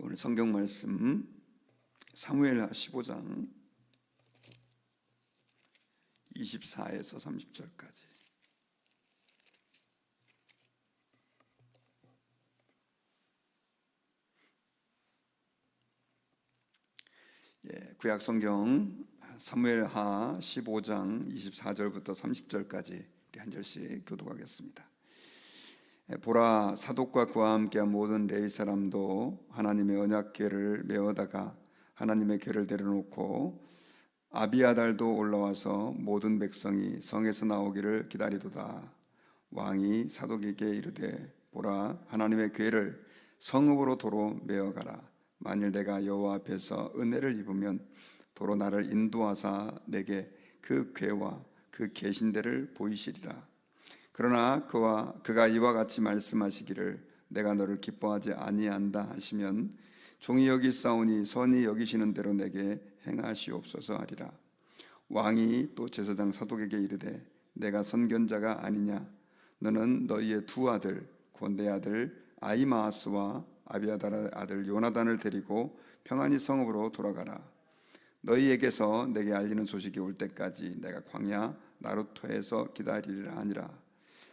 오늘 성경 말씀 사무엘하 15장 24에서 30절까지. 구약 성경 사무엘하 15장 24절부터 30절까지 우리 한 절씩 교독하겠습니다. 보라, 사독과 그와 함께한 모든 레위 사람도 하나님의 언약궤를 메어다가 하나님의 궤를 내려놓고 아비아달도 올라와서 모든 백성이 성에서 나오기를 기다리도다. 왕이 사독에게 이르되, 보라, 하나님의 궤를 성읍으로 도로 메어가라. 만일 내가 여호와 앞에서 은혜를 입으면 도로 나를 인도하사 내게 그 궤와 그 계신대를 보이시리라. 그러나 그가 이와 같이 말씀하시기를 내가 너를 기뻐하지 아니한다 하시면 종이 여기사오니 선히 여기시는 대로 내게 행하시옵소서 하리라. 왕이 또 제사장 사독에게 이르되, 내가 선견자가 아니냐? 너는 너희의 두 아들 곧 내 아들 아히마아스와 아비아달의 아들 요나단을 데리고 평안히 성읍으로 돌아가라. 너희에게서 내게 알리는 소식이 올 때까지 내가 광야 나루터에서 기다리리라 하니라.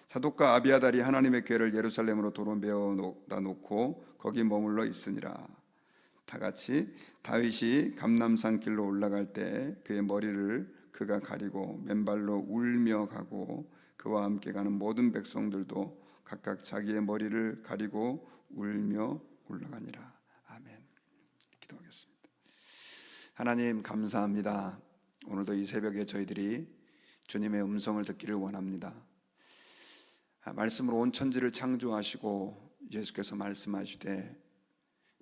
사독과 아비아달이 하나님의 궤를 예루살렘으로 도로 메어다 놓고 거기 머물러 있으니라. 다같이 다윗이 감람산 길로 올라갈 때 그의 머리를 그가 가리고 맨발로 울며 가고 그와 함께 가는 모든 백성들도 각각 자기의 머리를 가리고 울며 올라가니라. 아멘. 기도하겠습니다. 하나님 감사합니다. 오늘도 이 새벽에 저희들이 주님의 음성을 듣기를 원합니다. 말씀으로 온 천지를 창조하시고 예수께서 말씀하시되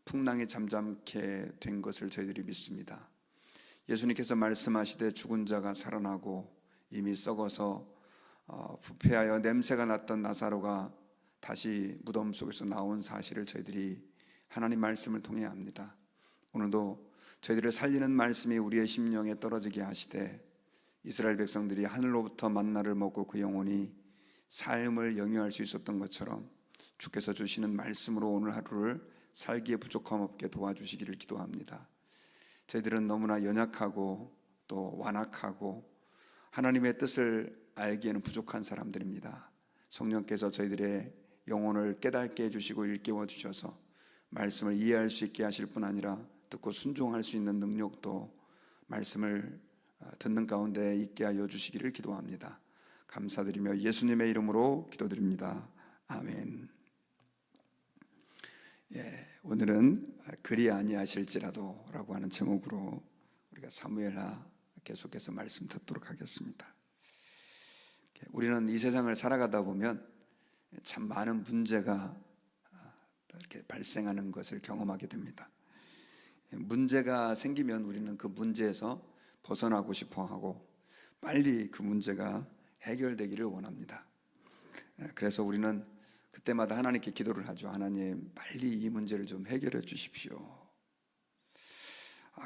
풍랑이 잠잠케 된 것을 저희들이 믿습니다. 예수님께서 말씀하시되 죽은 자가 살아나고 이미 썩어서 부패하여 냄새가 났던 나사로가 다시 무덤 속에서 나온 사실을 저희들이 하나님 말씀을 통해 압니다. 오늘도 저희들을 살리는 말씀이 우리의 심령에 떨어지게 하시되 이스라엘 백성들이 하늘로부터 만나를 먹고 그 영혼이 삶을 영위할 수 있었던 것처럼 주께서 주시는 말씀으로 오늘 하루를 살기에 부족함 없게 도와주시기를 기도합니다. 저희들은 너무나 연약하고 또 완악하고 하나님의 뜻을 알기에는 부족한 사람들입니다. 성령께서 저희들의 영혼을 깨닫게 해주시고 일깨워 주셔서 말씀을 이해할 수 있게 하실 뿐 아니라 듣고 순종할 수 있는 능력도 말씀을 듣는 가운데 있게 하여 주시기를 기도합니다. 감사드리며 예수님의 이름으로 기도드립니다. 아멘. 오늘은 그리 아니하실지라도 라고 하는 제목으로 우리가 사무엘하 계속해서 말씀 듣도록 하겠습니다. 우리는 이 세상을 살아가다 보면 참 많은 문제가 이렇게 발생하는 것을 경험하게 됩니다. 문제가 생기면 우리는 그 문제에서 벗어나고 싶어 하고 빨리 그 문제가 해결되기를 원합니다. 그래서 우리는 그때마다 하나님께 기도를 하죠. 하나님, 빨리 이 문제를 좀 해결해 주십시오.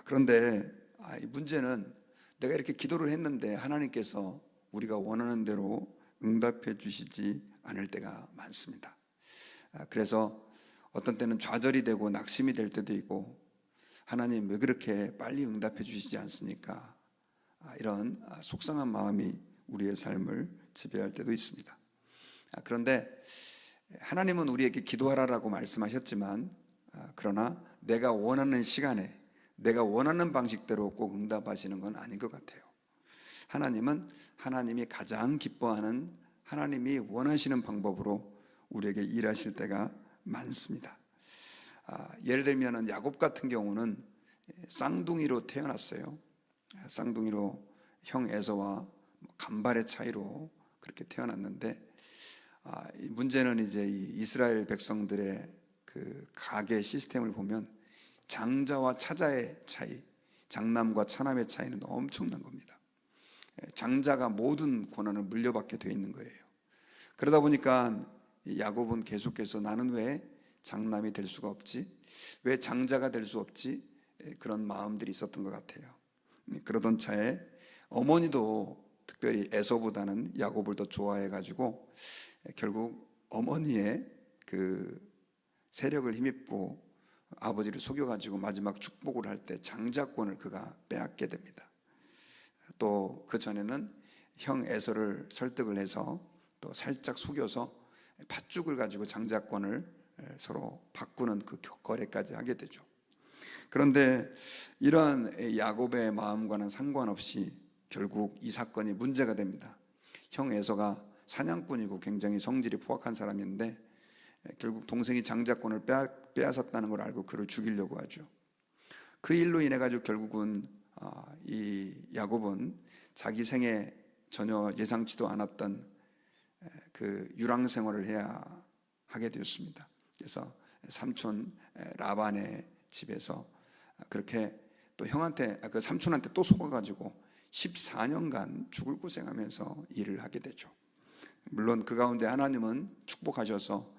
그런데 이 문제는 내가 이렇게 기도를 했는데 하나님께서 우리가 원하는 대로 응답해 주시지 않을 때가 많습니다. 그래서 어떤 때는 좌절이 되고 낙심이 될 때도 있고, 하나님 왜 그렇게 빨리 응답해 주시지 않습니까? 이런 속상한 마음이 우리의 삶을 지배할 때도 있습니다. 그런데 하나님은 우리에게 기도하라라고 말씀하셨지만, 그러나 내가 원하는 시간에 내가 원하는 방식대로 꼭 응답하시는 건 아닌 것 같아요. 하나님은 하나님이 가장 기뻐하는, 하나님이 원하시는 방법으로 우리에게 일하실 때가 많습니다. 예를 들면 야곱 같은 경우는 쌍둥이로 태어났어요. 쌍둥이로 형 에서와 간발의 차이로 그렇게 태어났는데, 문제는 이제 이 이스라엘 백성들의 그 가계 시스템을 보면 장자와 차자의 차이, 장남과 차남의 차이는 엄청난 겁니다. 장자가 모든 권한을 물려받게 되어 있는 거예요. 그러다 보니까 야곱은 계속해서 나는 왜 장남이 될 수가 없지? 왜 장자가 될 수 없지? 그런 마음들이 있었던 것 같아요. 그러던 차에 어머니도 특별히 에서보다는 야곱을 더 좋아해가지고 결국 어머니의 그 세력을 힘입고 아버지를 속여가지고 마지막 축복을 할 때 장자권을 그가 빼앗게 됩니다. 또 그 전에는 형 에서를 설득을 해서 또 살짝 속여서 팥죽을 가지고 장자권을 서로 바꾸는 그 거래까지 하게 되죠. 그런데 이러한 야곱의 마음과는 상관없이 결국 이 사건이 문제가 됩니다. 형 에서가 사냥꾼이고 굉장히 성질이 포악한 사람인데 결국 동생이 장자권을 빼앗았다는 걸 알고 그를 죽이려고 하죠. 그 일로 인해 가지고 결국은 이 야곱은 자기 생에 전혀 예상치도 않았던 그 유랑 생활을 해야 하게 되었습니다. 그래서 삼촌 라반의 집에서 그렇게 또 형한테 그 삼촌한테 또 속아가지고 14년간 죽을 고생하면서 일을 하게 되죠. 물론 그 가운데 하나님은 축복하셔서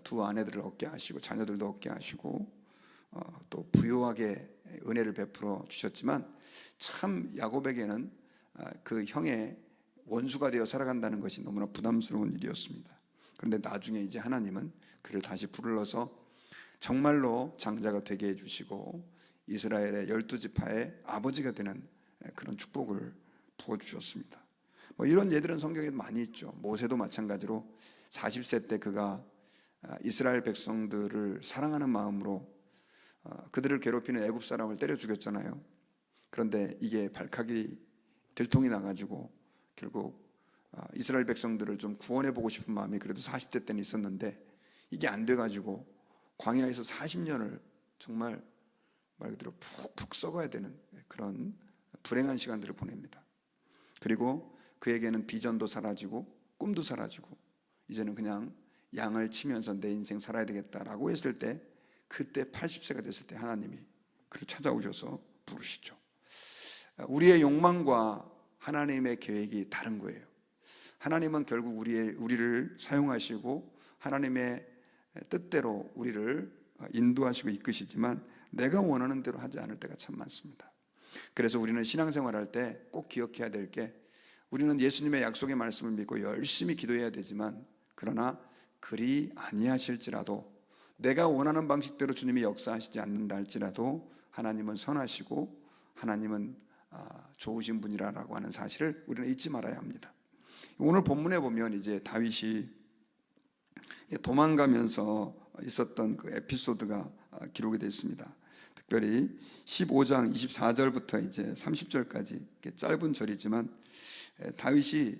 두 아내들을 얻게 하시고 자녀들도 얻게 하시고 또 부유하게 은혜를 베풀어 주셨지만 참 야곱에게는 그 형의 원수가 되어 살아간다는 것이 너무나 부담스러운 일이었습니다. 그런데 나중에 이제 하나님은 그를 다시 불러서 정말로 장자가 되게 해주시고 이스라엘의 12지파의 아버지가 되는 그런 축복을 부어주셨습니다. 이런 예들은 성경에 많이 있죠. 모세도 마찬가지로 40세 때 그가 이스라엘 백성들을 사랑하는 마음으로 그들을 괴롭히는 애굽 사람을 때려 죽였잖아요. 그런데 이게 발칵이 들통이 나가지고 결국 이스라엘 백성들을 좀 구원해 보고 싶은 마음이 그래도 40대 때는 있었는데 이게 안 돼가지고 광야에서 40년을 정말 말 그대로 푹푹 썩어야 되는 그런 불행한 시간들을 보냅니다. 그리고 그에게는 비전도 사라지고 꿈도 사라지고 이제는 그냥 양을 치면서 내 인생 살아야 되겠다라고 했을 때 그때 80세가 됐을 때 하나님이 그를 찾아오셔서 부르시죠. 우리의 욕망과 하나님의 계획이 다른 거예요. 하나님은 결국 우리를 사용하시고 하나님의 뜻대로 우리를 인도하시고 이끄시지만 내가 원하는 대로 하지 않을 때가 참 많습니다. 그래서 우리는 신앙생활할 때 꼭 기억해야 될 게 우리는 예수님의 약속의 말씀을 믿고 열심히 기도해야 되지만 그러나 그리 아니하실지라도 내가 원하는 방식대로 주님이 역사하시지 않는다 할지라도 하나님은 선하시고 하나님은 좋으신 분이라고 하는 사실을 우리는 잊지 말아야 합니다. 오늘 본문에 보면 이제 다윗이 도망가면서 있었던 그 에피소드가 기록이 되어 있습니다. 특별히 15장 24절부터 이제 30절까지 짧은 절이지만 다윗이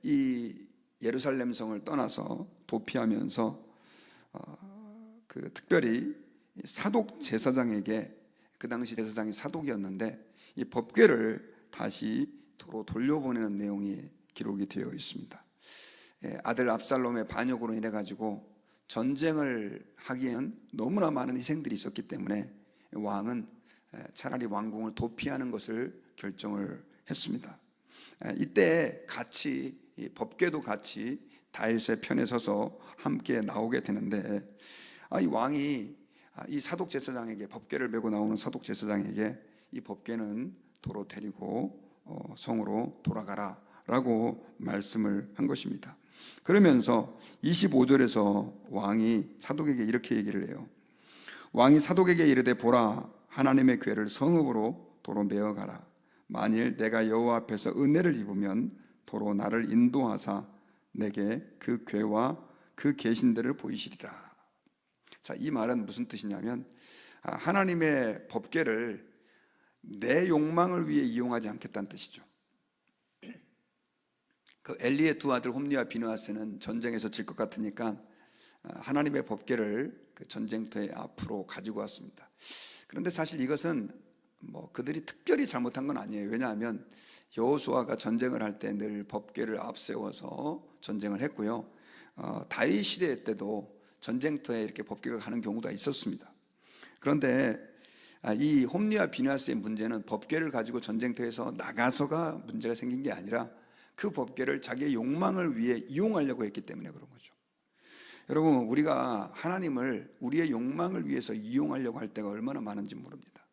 이 예루살렘 성을 떠나서 도피하면서 그 특별히 사독 제사장에게 그 당시 제사장이 사독이었는데 이 법궤를 다시 도로 돌려보내는 내용이 기록이 되어 있습니다. 아들 압살롬의 반역으로 인해 가지고 전쟁을 하기에는 너무나 많은 희생들이 있었기 때문에 왕은 차라리 왕궁을 도피하는 것을 결정을 했습니다. 이때 같이 법궤도 같이 다윗의 편에 서서 함께 나오게 되는데 이 왕이 이 사독 제사장에게 법궤를 메고 나오는 사독 제사장에게 이 법궤는 도로 데리고 성으로 돌아가라 라고 말씀을 한 것입니다. 그러면서 25절에서 왕이 사독에게 이렇게 얘기를 해요. 왕이 사독에게 이르되 보라 하나님의 궤를 성읍으로 도로 메어 가라. 만일 내가 여호와 앞에서 은혜를 입으면 도로 나를 인도하사 내게 그 궤와 그 계신들을 보이시리라. 자, 이 말은 무슨 뜻이냐면 하나님의 법궤를 내 욕망을 위해 이용하지 않겠다는 뜻이죠. 그 엘리의 두 아들 홈리와 비느하스는 전쟁에서 질 것 같으니까 하나님의 법궤를 그 전쟁터의 앞으로 가지고 왔습니다. 그런데 사실 이것은 그들이 특별히 잘못한 건 아니에요. 왜냐하면 여호수아가 전쟁을 할 때 늘 법궤를 앞세워서 전쟁을 했고요. 다윗 시대 때도 전쟁터에 이렇게 법궤가 가는 경우가 있었습니다. 그런데 이 홈리와 비느하스의 문제는 법궤를 가지고 전쟁터에서 나가서가 문제가 생긴 게 아니라 그 법궤를 자기의 욕망을 위해 이용하려고 했기 때문에 그런 거죠. 여러분, 우리가 하나님을 우리의 욕망을 위해서 이용하려고 할 때가 얼마나 많은지 모릅니다.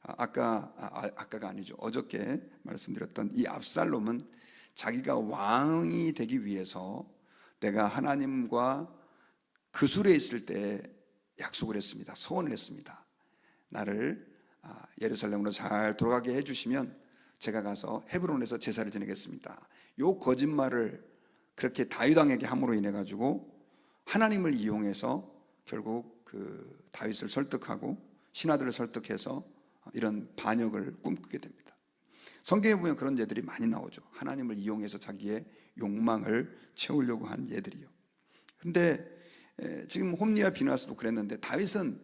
아까가 아니죠. 어저께 말씀드렸던 이 압살롬은 자기가 왕이 되기 위해서 내가 하나님과 그술에 있을 때 약속을 했습니다. 소원을 했습니다. 나를 예루살렘으로 잘 돌아가게 해주시면 제가 가서 헤브론에서 제사를 지내겠습니다. 요 거짓말을 그렇게 다윗 왕에게 함으로 인해 가지고 하나님을 이용해서 결국 그 다윗을 설득하고 신하들을 설득해서 이런 반역을 꿈꾸게 됩니다. 성경에 보면 그런 예들이 많이 나오죠. 하나님을 이용해서 자기의 욕망을 채우려고 한 예들이요. 근데 지금 홈리와 비나스도 그랬는데 다윗은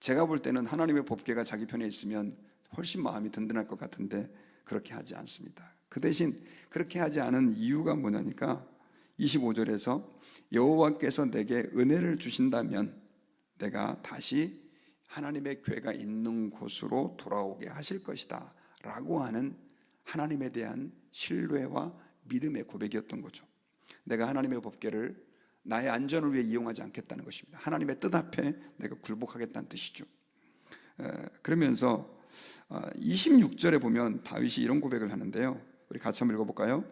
제가 볼 때는 하나님의 법궤가 자기 편에 있으면 훨씬 마음이 든든할 것 같은데 그렇게 하지 않습니다. 그 대신 그렇게 하지 않은 이유가 뭐냐니까 25절에서 여호와께서 내게 은혜를 주신다면 내가 다시 하나님의 궤가 있는 곳으로 돌아오게 하실 것이다 라고 하는 하나님에 대한 신뢰와 믿음의 고백이었던 거죠. 내가 하나님의 법궤를 나의 안전을 위해 이용하지 않겠다는 것입니다. 하나님의 뜻 앞에 내가 굴복하겠다는 뜻이죠. 그러면서 26절에 보면 다윗이 이런 고백을 하는데요. 우리 같이 한번 읽어볼까요?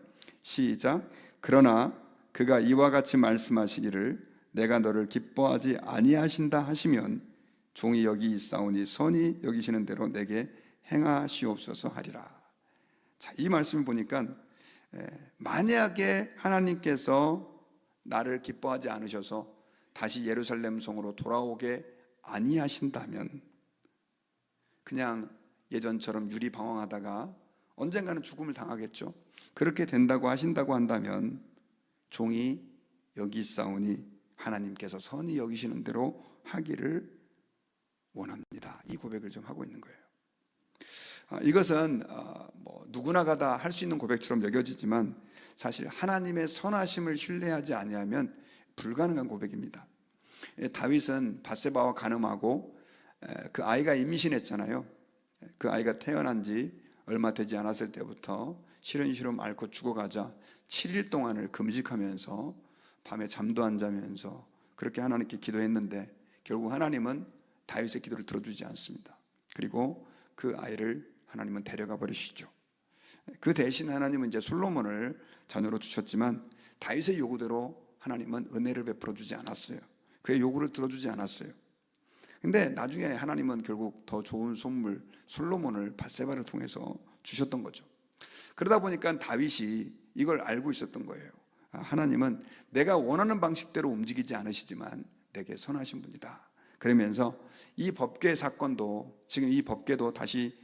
시작. 그러나 그가 이와 같이 말씀하시기를 내가 너를 기뻐하지 아니하신다 하시면 종이 여기 있사오니 선히 여기시는 대로 내게 행하시옵소서 하리라. 자, 이 말씀을 보니까 만약에 하나님께서 나를 기뻐하지 않으셔서 다시 예루살렘 성으로 돌아오게 아니하신다면 그냥 예전처럼 유리방황하다가 언젠가는 죽음을 당하겠죠. 그렇게 된다고 하신다고 한다면 종이 여기 있사오니 하나님께서 선히 여기시는 대로 하기를 원합니다. 이 고백을 좀 하고 있는 거예요. 이것은 누구나가 다 할 수 있는 고백처럼 여겨지지만 사실 하나님의 선하심을 신뢰하지 아니하면 불가능한 고백입니다. 다윗은 밧세바와 간음하고 그 아이가 임신했잖아요. 그 아이가 태어난 지 얼마 되지 않았을 때부터 시름시름 앓고 죽어가자 7일 동안을 금식하면서 밤에 잠도 안 자면서 그렇게 하나님께 기도했는데 결국 하나님은 다윗의 기도를 들어주지 않습니다. 그리고 그 아이를 하나님은 데려가 버리시죠. 그 대신 하나님은 이제 솔로몬을 자녀로 주셨지만 다윗의 요구대로 하나님은 은혜를 베풀어 주지 않았어요. 그의 요구를 들어주지 않았어요. 근데 나중에 하나님은 결국 더 좋은 선물 솔로몬을 밧세바를 통해서 주셨던 거죠. 그러다 보니까 다윗이 이걸 알고 있었던 거예요. 하나님은 내가 원하는 방식대로 움직이지 않으시지만 내게 선하신 분이다. 그러면서 이 법궤 사건도 지금 이 법궤도 다시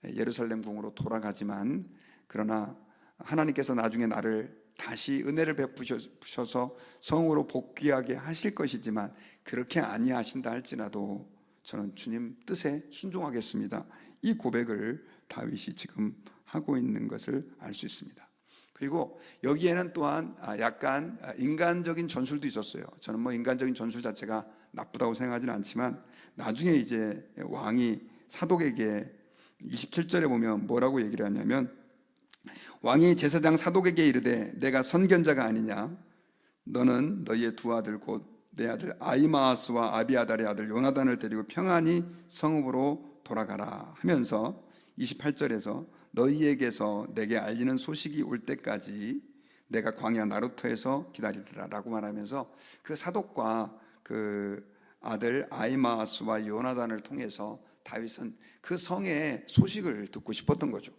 예루살렘 궁으로 돌아가지만 그러나 하나님께서 나중에 나를 다시 은혜를 베푸셔서 성으로 복귀하게 하실 것이지만 그렇게 아니하신다 할지라도 저는 주님 뜻에 순종하겠습니다. 이 고백을 다윗이 지금 하고 있는 것을 알 수 있습니다. 그리고 여기에는 또한 약간 인간적인 전술도 있었어요. 저는 뭐 인간적인 전술 자체가 나쁘다고 생각하지는 않지만 나중에 이제 왕이 사독에게 27절에 보면 뭐라고 얘기를 하냐면 왕이 제사장 사독에게 이르되 내가 선견자가 아니냐 너는 너희의 두 아들 곧 내 아들 아히마아스와 아비아달의 아들 요나단을 데리고 평안히 성읍으로 돌아가라 하면서 28절에서 너희에게서 내게 알리는 소식이 올 때까지 내가 광야 나루터에서 기다리리라 라고 말하면서 그 사독과 그 아들 아히마아스와 요나단을 통해서 다윗은 그 성의 소식을 듣고 싶었던 거죠.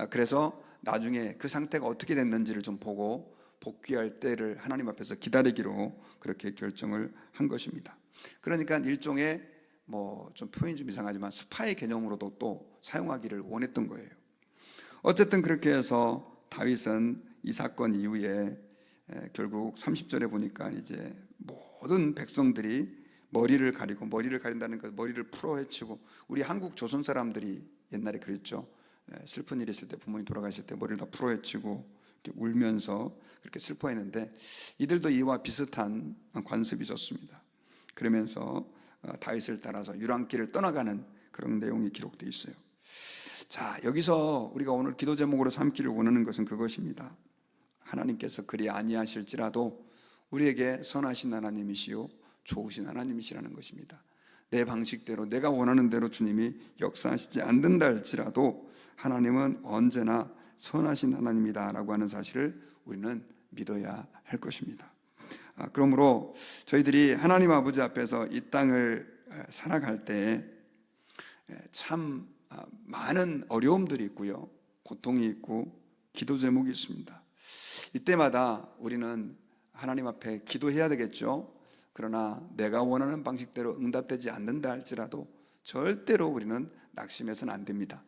그래서 나중에 그 상태가 어떻게 됐는지를 좀 보고 복귀할 때를 하나님 앞에서 기다리기로 그렇게 결정을 한 것입니다. 그러니까 일종의 뭐 좀 표현이 좀 이상하지만 스파이 개념으로도 또 사용하기를 원했던 거예요. 어쨌든 그렇게 해서 다윗은 이 사건 이후에 결국 30절에 보니까 이제 모든 백성들이 머리를 가리고 머리를 가린다는 것 머리를 풀어 헤치고 우리 한국 조선 사람들이 옛날에 그랬죠. 슬픈 일이 있을 때 부모님 돌아가실 때 머리를 다 풀어 헤치고 이렇게 울면서 그렇게 슬퍼했는데 이들도 이와 비슷한 관습이 있었습니다. 그러면서 다윗을 따라서 유랑길을 떠나가는 그런 내용이 기록되어 있어요. 자, 여기서 우리가 오늘 기도 제목으로 삼기를 원하는 것은 그것입니다. 하나님께서 그리 아니하실지라도 우리에게 선하신 하나님이시요 좋으신 하나님이시라는 것입니다. 내 방식대로 내가 원하는 대로 주님이 역사하시지 않는다 할지라도 하나님은 언제나 선하신 하나님이다 라고 하는 사실을 우리는 믿어야 할 것입니다. 그러므로 저희들이 하나님 아버지 앞에서 이 땅을 살아갈 때 참 많은 어려움들이 있고요, 고통이 있고 기도 제목이 있습니다. 이때마다 우리는 하나님 앞에 기도해야 되겠죠. 그러나 내가 원하는 방식대로 응답되지 않는다 할지라도 절대로 우리는 낙심해서는 안 됩니다.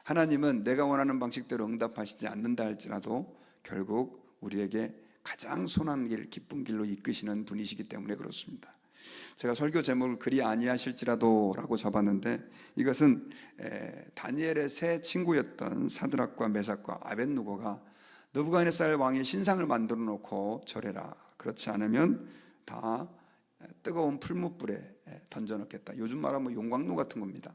하나님은 내가 원하는 방식대로 응답하시지 않는다 할지라도 결국 우리에게 가장 선한 길, 기쁜 길로 이끄시는 분이시기 때문에 그렇습니다. 제가 설교 제목을 그리 아니하실지라도 라고 잡았는데, 이것은 다니엘의 세 친구였던 사드락과 메삭과 아벳느고가 느부갓네살 왕의 신상을 만들어 놓고 절해라, 그렇지 않으면 다 뜨거운 풀무불에 던져 넣겠다, 요즘 말하면 용광로 같은 겁니다.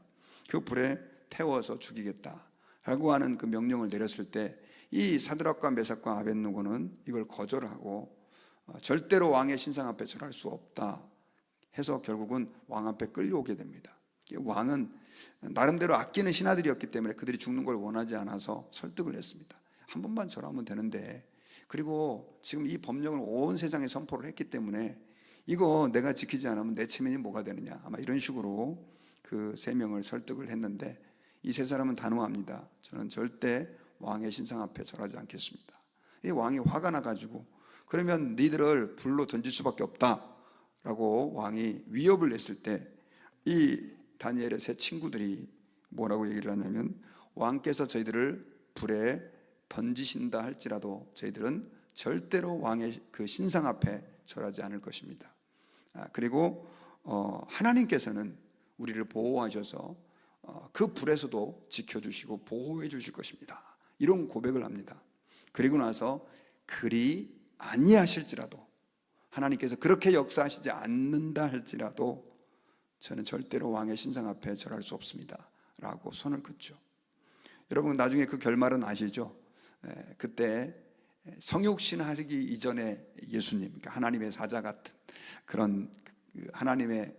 그 불에 태워서 죽이겠다라고 하는 그 명령을 내렸을 때 이 사드락과 메삭과 아벳느고는 이걸 거절하고 절대로 왕의 신상 앞에 절할 수 없다 해서 결국은 왕 앞에 끌려오게 됩니다. 왕은 나름대로 아끼는 신하들이었기 때문에 그들이 죽는 걸 원하지 않아서 설득을 했습니다. 한 번만 절하면 되는데, 그리고 지금 이 법령을 온 세상에 선포를 했기 때문에 이거 내가 지키지 않으면 내 체면이 뭐가 되느냐, 아마 이런 식으로 그 세 명을 설득을 했는데, 이 세 사람은 단호합니다. 저는 절대 왕의 신상 앞에 절하지 않겠습니다. 이 왕이 화가 나가지고 그러면 니들을 불로 던질 수밖에 없다라고 왕이 위협을 냈을 때 이 다니엘의 세 친구들이 뭐라고 얘기를 하냐면, 왕께서 저희들을 불에 던지신다 할지라도 저희들은 절대로 왕의 그 신상 앞에 절하지 않을 것입니다. 그리고 하나님께서는 우리를 보호하셔서 그 불에서도 지켜주시고 보호해 주실 것입니다, 이런 고백을 합니다. 그리고 나서 그리 아니하실지라도, 하나님께서 그렇게 역사하시지 않는다 할지라도 저는 절대로 왕의 신상 앞에 절할 수 없습니다 라고 선을 긋죠. 여러분, 나중에 그 결말은 아시죠? 그때 성육신 하시기 이전에 예수님, 그러니까 하나님의 사자 같은 그런 하나님의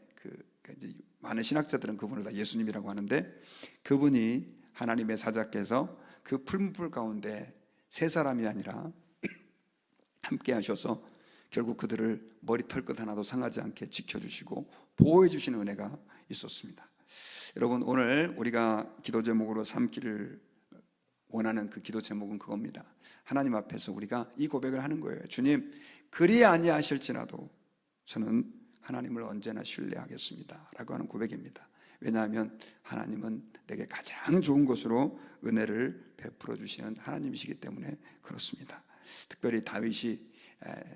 이제 많은 신학자들은 그분을 다 예수님이라고 하는데, 그분이 하나님의 사자께서 그 풀무불 가운데 세 사람이 아니라 함께 하셔서 결국 그들을 머리털 것 하나도 상하지 않게 지켜주시고 보호해 주시는 은혜가 있었습니다. 여러분, 오늘 우리가 기도 제목으로 삼기를 원하는 그 기도 제목은 그겁니다. 하나님 앞에서 우리가 이 고백을 하는 거예요. 주님, 그리 아니하실지라도 저는 하나님을 언제나 신뢰하겠습니다 라고 하는 고백입니다. 왜냐하면 하나님은 내게 가장 좋은 것으로 은혜를 베풀어 주시는 하나님이시기 때문에 그렇습니다. 특별히 다윗이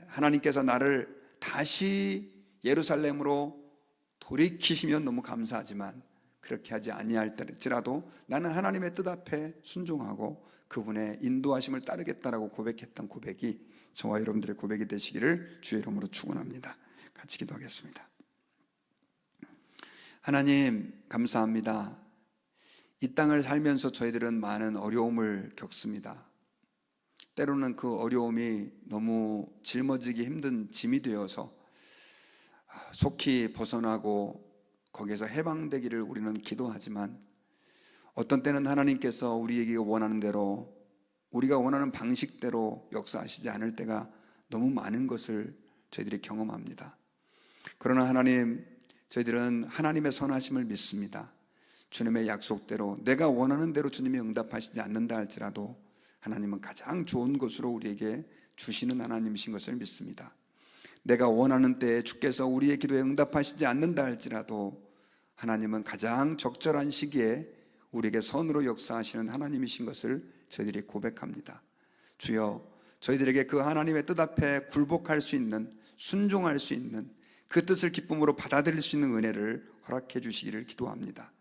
하나님께서 나를 다시 예루살렘으로 돌이키시면 너무 감사하지만 그렇게 하지 아니할지라도 나는 하나님의 뜻 앞에 순종하고 그분의 인도하심을 따르겠다라고 고백했던 고백이 저와 여러분들의 고백이 되시기를 주의 이름으로 축원합니다. 같이 기도하겠습니다. 하나님, 감사합니다. 이 땅을 살면서 저희들은 많은 어려움을 겪습니다. 때로는 그 어려움이 너무 짊어지기 힘든 짐이 되어서 속히 벗어나고 거기에서 해방되기를 우리는 기도하지만, 어떤 때는 하나님께서 우리에게 원하는 대로, 우리가 원하는 방식대로 역사하시지 않을 때가 너무 많은 것을 저희들이 경험합니다. 그러나 하나님, 저희들은 하나님의 선하심을 믿습니다. 주님의 약속대로 내가 원하는 대로 주님이 응답하시지 않는다 할지라도 하나님은 가장 좋은 것으로 우리에게 주시는 하나님이신 것을 믿습니다. 내가 원하는 때에 주께서 우리의 기도에 응답하시지 않는다 할지라도 하나님은 가장 적절한 시기에 우리에게 선으로 역사하시는 하나님이신 것을 저희들이 고백합니다. 주여, 저희들에게 그 하나님의 뜻 앞에 굴복할 수 있는, 순종할 수 있는, 그 뜻을 기쁨으로 받아들일 수 있는 은혜를 허락해 주시기를 기도합니다.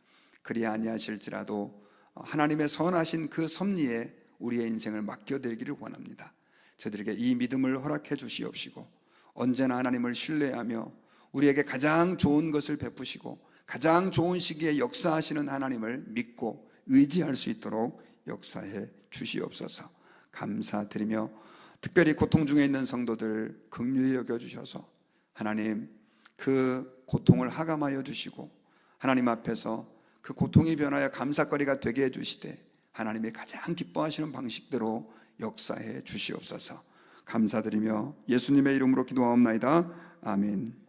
그리 아니하실지라도 하나님의 선하신 그 섭리에 우리의 인생을 맡겨드리기를 원합니다. 저희들에게 이 믿음을 허락해 주시옵시고 언제나 하나님을 신뢰하며 우리에게 가장 좋은 것을 베푸시고 가장 좋은 시기에 역사하시는 하나님을 믿고 의지할 수 있도록 역사해 주시옵소서. 감사드리며 특별히 고통 중에 있는 성도들 긍휼히 여겨주셔서 하나님, 그 고통을 하감하여 주시고 하나님 앞에서 그 고통이 변하여 감사거리가 되게 해주시되 하나님의 가장 기뻐하시는 방식대로 역사해 주시옵소서. 감사드리며 예수님의 이름으로 기도하옵나이다. 아멘.